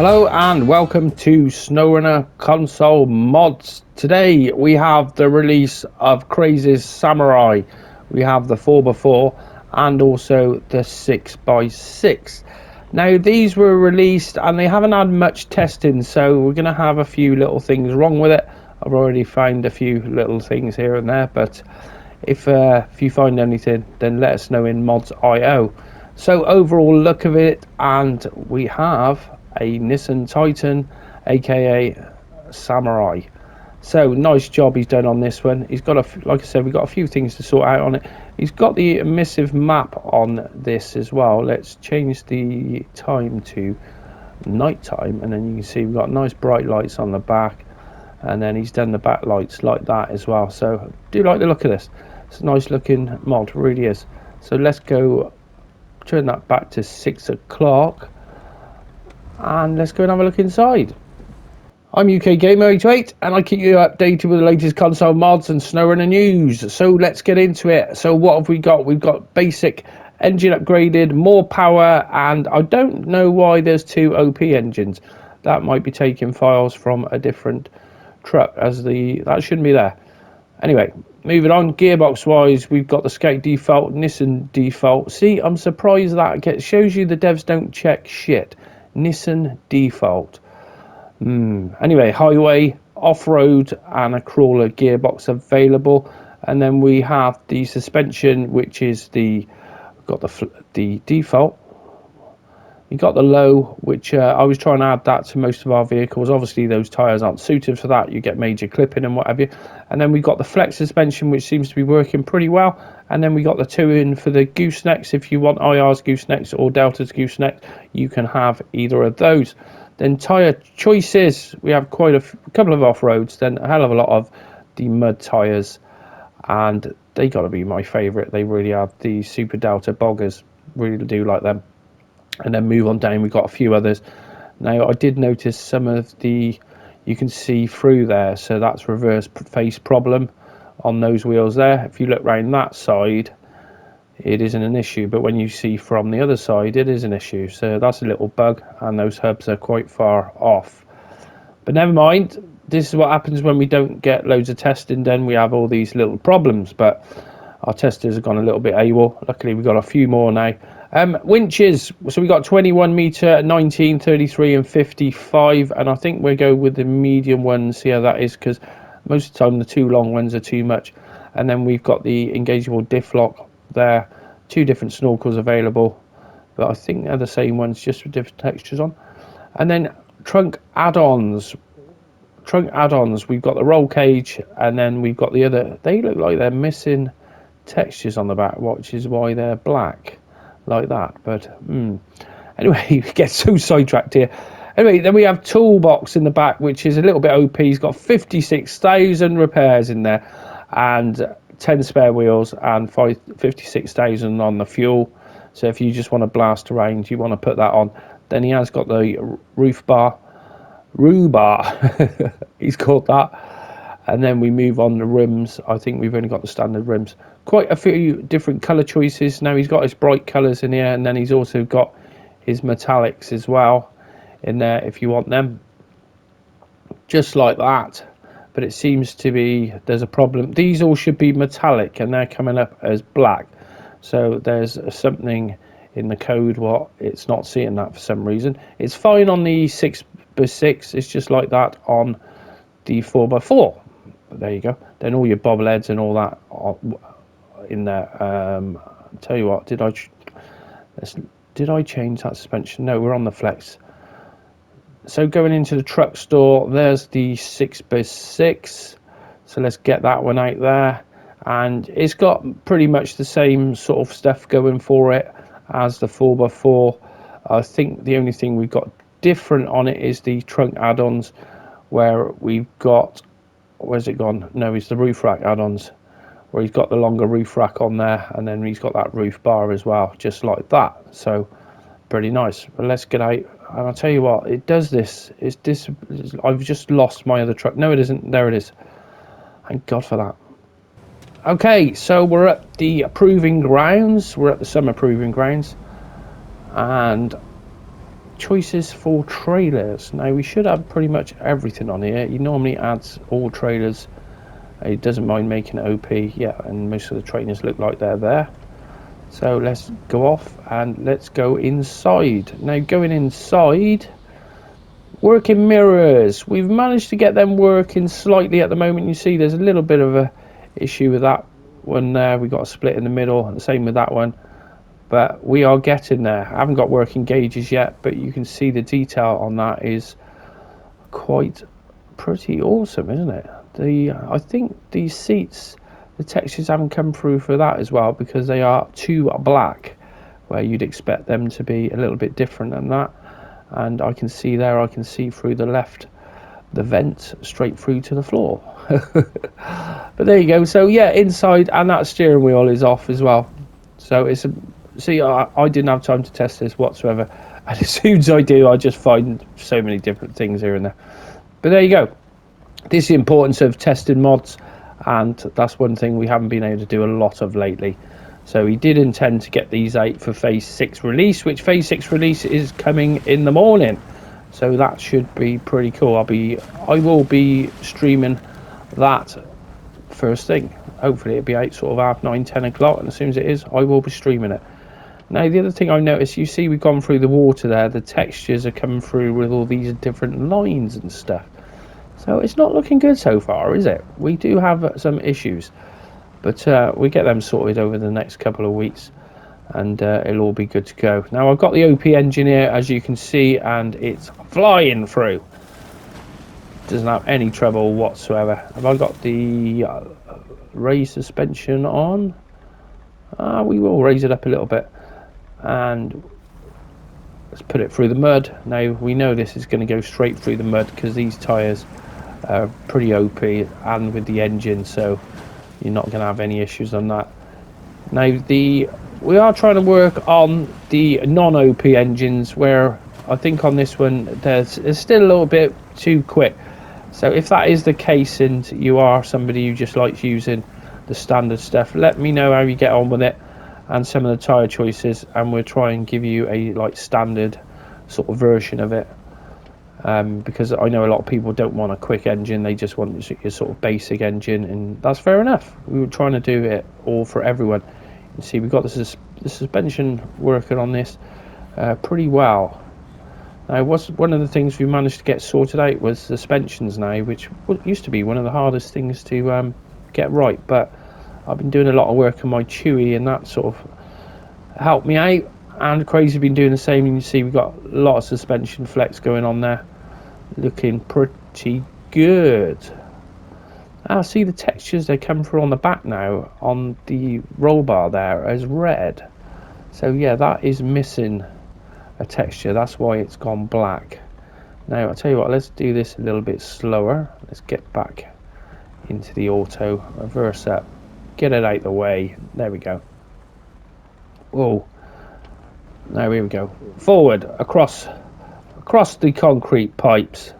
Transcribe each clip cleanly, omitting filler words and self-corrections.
Hello and welcome to SnowRunner Console Mods. Today we have the release of Crazy's Samurai. We have the 4x4 and also the 6x6. Now these were released and they haven't had much testing, so we're going to have a few little things wrong with it. I've already found a few little things here and there, but if you find anything, then let us know in mods.io. So overall look of it, and we have a Nissan Titan, aka Samurai. So nice job he's done on this one. He's got like I said, we've got a few things to sort out on it. He's got the emissive map on this as well. Let's change the time to night time, and then you can see we've got nice bright lights on the back, and then he's done the back lights like that as well. So do like the look of this. It's a nice looking mod, really is. So let's go turn that back to 6 o'clock and let's go and have a look inside. I'm UK Gamer 88 and I keep you updated with the latest console mods and SnowRunner news. So let's get into it. So what have we got? We've got basic engine upgraded, more power, and I don't know why there's two OP engines. That might be taking files from a different truck, as that shouldn't be there. Anyway, moving on, gearbox wise, we've got the Scout default, Nissan default. See, I'm surprised that shows you the devs don't check shit. Nissan default. Anyway, highway, off-road, and a crawler gearbox available. And then we have the suspension, which is the default. You got the low, which I was trying to add that to most of our vehicles. Obviously, those tyres aren't suited for that. You get major clipping and what have you. And then we got the flex suspension, which seems to be working pretty well. And then we got the two in for the goosenecks. If you want IR's goosenecks or Delta's goosenecks, you can have either of those. Then tyre choices. We have quite a couple of off-roads, then a hell of a lot of the mud tyres. And they got to be my favourite. They really are. The Super Delta boggers. Really do like them. And then move on down, we've got a few others. Now I did notice some of you can see through there, so that's reverse face problem on those wheels there. If you look round that side, it isn't an issue, but when you see from the other side, it is an issue. So that's a little bug, and those hubs are quite far off. But never mind, this is what happens when we don't get loads of testing done. We have all these little problems, but our testers have gone a little bit AWOL. Luckily we've got a few more now. Winches, so we got 21 meter, 19, 33 and 55, and I think we'll go with the medium ones. See how that is, because most of the time the too long ones are too much. And then we've got the engageable diff lock there, two different snorkels available, but I think they're the same ones, just with different textures on. And then trunk add-ons, we've got the roll cage, and then we've got the other. They look like they're missing textures on the back, which is why they're black like that. But anyway, we get so sidetracked here. Anyway, then we have toolbox in the back, which is a little bit OP. He's got 56,000 repairs in there and 10 spare wheels and 56,000 on the fuel. So if you just want to blast around, you want to put that on. Then he has got the roof bar, he's called that. And then we move on the rims. I think we've only got the standard rims. Quite a few different colour choices. Now he's got his bright colours in here, and then he's also got his metallics as well in there if you want them. Just like that. But it seems to be there's a problem. These all should be metallic, and they're coming up as black. So there's something in the code what it's not seeing that for some reason. It's fine on the 6x6. It's just like that on the 4x4. There you go. Then all your bobbleheads and all that are in there. Tell you what, did I change that suspension? No, we're on the flex. So going into the truck store, there's the 6x6. So let's get that one out there, and it's got pretty much the same sort of stuff going for it as the 4x4. I think the only thing we've got different on it is the trunk add-ons, where we've got, where's it gone? No, it's the roof rack add-ons, where he's got the longer roof rack on there, and then he's got that roof bar as well, just like that. So pretty nice. But let's get out, and I'll tell you what, it does this. I've just lost my other truck. No, it isn't. There it is. Thank God for that. Okay, so we're at the proving grounds. We're at the summer proving grounds, and choices for trailers. Now we should have pretty much everything on here. He normally adds all trailers. He doesn't mind making it OP. Yeah, and most of the trainers look like they're there. So let's go off and let's go inside. Now going inside, working mirrors. We've managed to get them working slightly at the moment. You see there's a little bit of a issue with that one there. We got a split in the middle, and the same with that one. But we are getting there. I haven't got working gauges yet, but you can see the detail on that is quite pretty awesome, isn't it? I think these seats, the textures haven't come through for that as well, because they are too black, where you'd expect them to be a little bit different than that. And I can see there, I can see through the left, the vent straight through to the floor. But there you go. So yeah, inside, and that steering wheel is off as well. So it's a, see, I didn't have time to test this whatsoever, and as soon as I do, I just find so many different things here and there. But there you go. This is the importance of testing mods, and that's one thing we haven't been able to do a lot of lately. So he did intend to get these out for phase 6 release, which phase 6 release is coming in the morning, so that should be pretty cool. I will be streaming that first thing. Hopefully it'll be out sort of 9, 10 o'clock, and as soon as it is, I will be streaming it. Now the other thing I noticed, you see we've gone through the water there, the textures are coming through with all these different lines and stuff. So it's not looking good so far, is it? We do have some issues, but we get them sorted over the next couple of weeks, and it'll all be good to go. Now I've got the OP engine here, as you can see, and it's flying through. Doesn't have any trouble whatsoever. Have I got the raise suspension on? We will raise it up a little bit, and let's put it through the mud. Now we know this is going to go straight through the mud because these tyres are pretty OP, and with the engine, so you're not going to have any issues on that. Now we are trying to work on the non-OP engines, where I think on this one it's still a little bit too quick. So if that is the case and you are somebody who just likes using the standard stuff, let me know how you get on with it and some of the tyre choices, and we'll try and give you a standard sort of version of it, because I know a lot of people don't want a quick engine, they just want your sort of basic engine, and that's fair enough. We were trying to do it all for everyone. You see we've got the suspension working on this pretty well. Now, one of the things we managed to get sorted out was suspensions now, which used to be one of the hardest things to get right, but I've been doing a lot of work on my Chewy, and that sort of helped me out, and Crazy's been doing the same, and you see we've got a lot of suspension flex going on there, looking pretty good. See the textures, they come through on the back now, on the roll bar there as red. So yeah, that is missing a texture, that's why it's gone black. Now I'll tell you what, let's do this a little bit slower. Let's get back into the auto, reverse up, get it out the way, there we go. Whoa, now here we go, forward across the concrete pipes,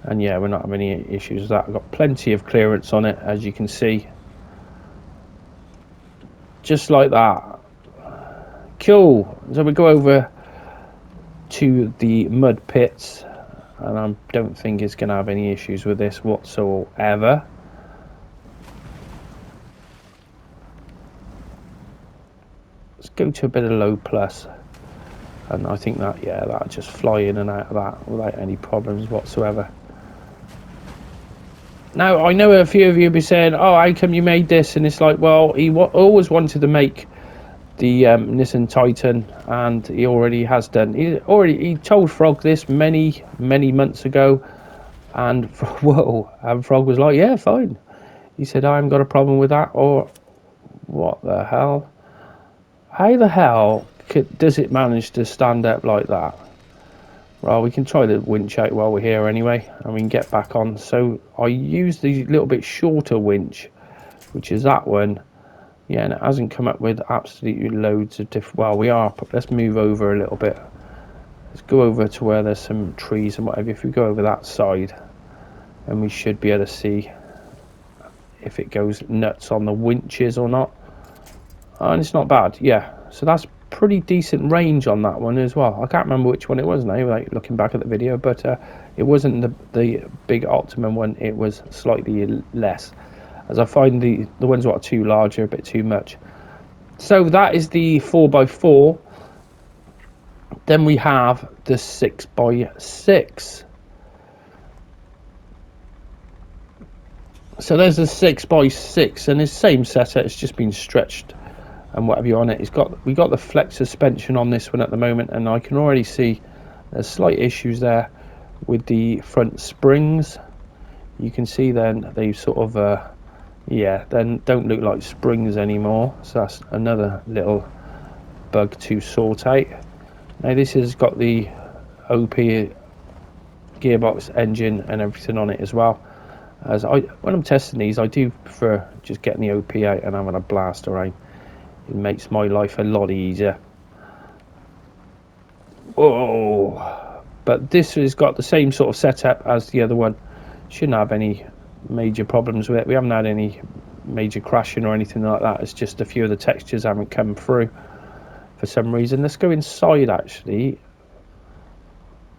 and yeah, we're not having any issues with that. I've got plenty of clearance on it, as you can see, just like that. Cool. So we go over to the mud pits, and I don't think it's going to have any issues with this whatsoever. Let's go to a bit of low plus, and I think that, yeah, that'll just fly in and out of that without any problems whatsoever. Now I know a few of you will be saying, oh, how come you made this? And it's like, well, he always wanted to make the Nissan Titan, and he already has done. He told Frog this many months ago, and whoa, and Frog was like, yeah, fine. He said, I haven't got a problem with that. Or what the hell? How the hell does it manage to stand up like that? Well, we can try the winch out while we're here anyway, and we can get back on. So I used the little bit shorter winch, which is that one. Yeah, and it hasn't come up with absolutely loads of different. Well, we are. But let's move over a little bit. Let's go over to where there's some trees and whatever. If we go over that side, and we should be able to see if it goes nuts on the winches or not. And it's not bad. Yeah, so that's pretty decent range on that one as well. I can't remember which one it was now, like looking back at the video, but it wasn't the big Optimum one. It was slightly less, as I find the ones that are too large are a bit too much. So that is the 4x4. Then we have the 6x6. So there's the 6x6, and it's the same setup. It's just been stretched and whatever you on it. We got the flex suspension on this one at the moment, and I can already see there's slight issues there with the front springs. You can see then they sort of then don't look like springs anymore. So that's another little bug to sort out. Now this has got the OP gearbox engine and everything on it as well. When I'm testing these, I do prefer just getting the OP out and having a blast around. It makes my life a lot easier. Whoa! But this has got the same sort of setup as the other one. Shouldn't have any major problems with it. We haven't had any major crashing or anything like that. It's just a few of the textures haven't come through for some reason. Let's go inside actually.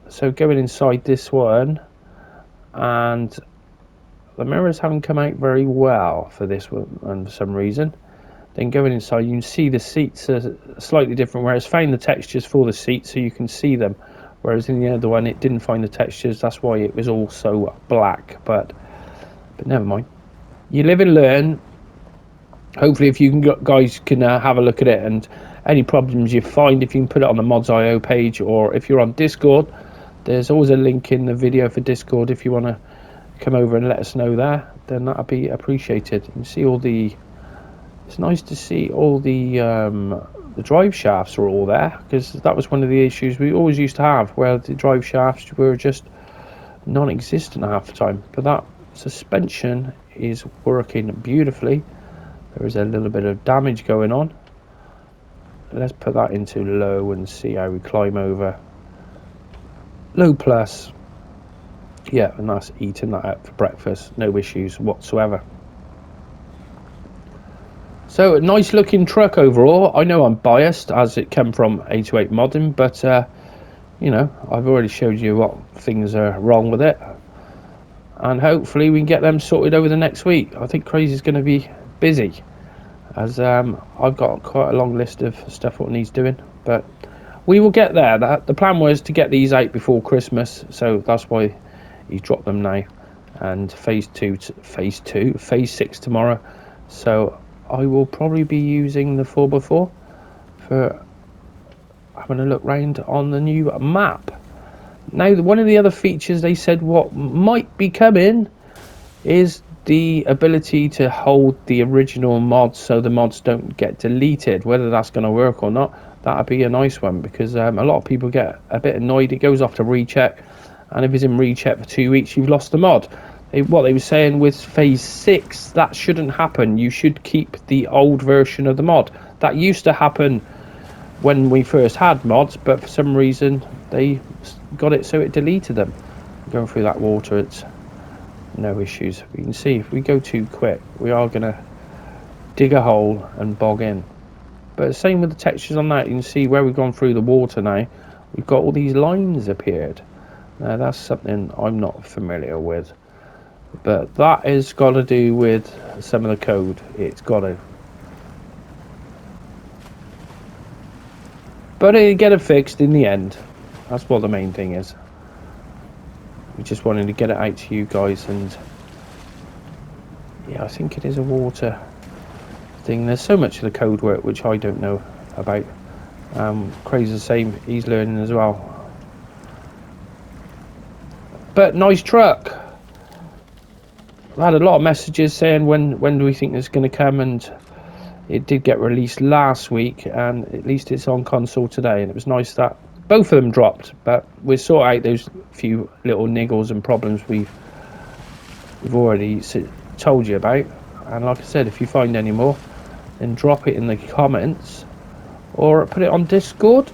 So going inside this one, and the mirrors haven't come out very well for this one, and for some reason. Then going inside, you can see the seats are slightly different, where it's found the textures for the seats so you can see them, whereas in the other one it didn't find the textures. That's why it was all so black, but never mind. You live and learn. Hopefully if you can, guys can have a look at it, and any problems you find, if you can put it on the Mods.io page, or if you're on Discord, there's always a link in the video for Discord. If you want to come over and let us know there, then that'd be appreciated. You can see all the, it's nice to see all the drive shafts are all there, because that was one of the issues we always used to have, where the drive shafts were just non-existent half the time. But that suspension is working beautifully. There is a little bit of damage going on. Let's put that into low and see how we climb over. Low plus. Yeah, and that's eating that up for breakfast. No issues whatsoever. So a nice looking truck overall. I know I'm biased as it came from 808 modding, but you know, I've already showed you what things are wrong with it, and hopefully we can get them sorted over the next week. I think Crazy's going to be busy, as I've got quite a long list of stuff what needs doing, but we will get there. The plan was to get these out before Christmas, so that's why he's dropped them now, and phase 6 tomorrow. So I will probably be using the 4x4 for having a look round on the new map. Now, one of the other features they said what might be coming is the ability to hold the original mods so the mods don't get deleted. Whether that's going to work or not, that'd be a nice one, because a lot of people get a bit annoyed. It goes off to recheck, and if it's in recheck for 2 weeks, you've lost the mod. What they were saying with phase 6, that shouldn't happen. You should keep the old version of the mod. That used to happen when we first had mods, but for some reason they got it so it deleted them. Going through that water, it's no issues. You can see if we go too quick, we are going to dig a hole and bog in. But same with the textures on that. You can see where we've gone through the water now, we've got all these lines appeared. Now that's something I'm not familiar with, but that has got to do with some of the code. It's got to, but it'll get it fixed in the end. That's what the main thing is. We just wanted to get it out to you guys, and yeah, I think it is a water thing. There's so much of the code work which I don't know about. Crazy's the same, he's learning as well. But nice truck. I had a lot of messages saying when do we think it's going to come, and it did get released last week, and at least it's on console today, and it was nice that both of them dropped. But we'll sort out those few little niggles and problems we've already told you about. And like I said, if you find any more, then drop it in the comments, or put it on Discord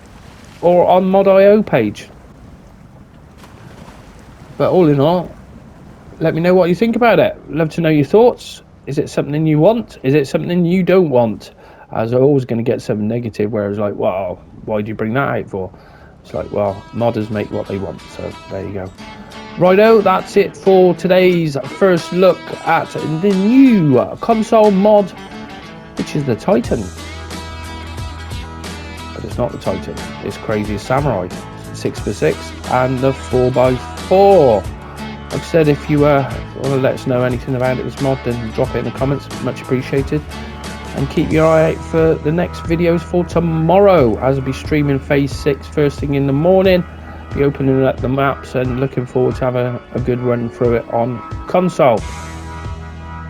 or on Mod.io page. But all in all, let me know what you think about it. Love to know your thoughts. Is it something you want? Is it something you don't want? as I'm always going to get something negative where it's like, well, why do you bring that out for? It's like, well, modders make what they want, so there you go. Righto, that's it for today's first look at the new console mod, which is the Titan. But it's not the Titan, it's Crazy Samurai 6x6 and the 4x4. Like I said, if you want to let us know anything about this mod, then drop it in the comments, much appreciated. And keep your eye out for the next videos for tomorrow, as I'll be streaming phase 6 first thing in the morning. Be opening up the maps and looking forward to having a good run through it on console.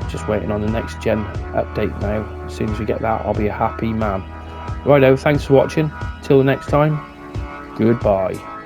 Just waiting on the next gen update now. As soon as we get that, I'll be a happy man. Righto, thanks for watching. Till the next time, goodbye.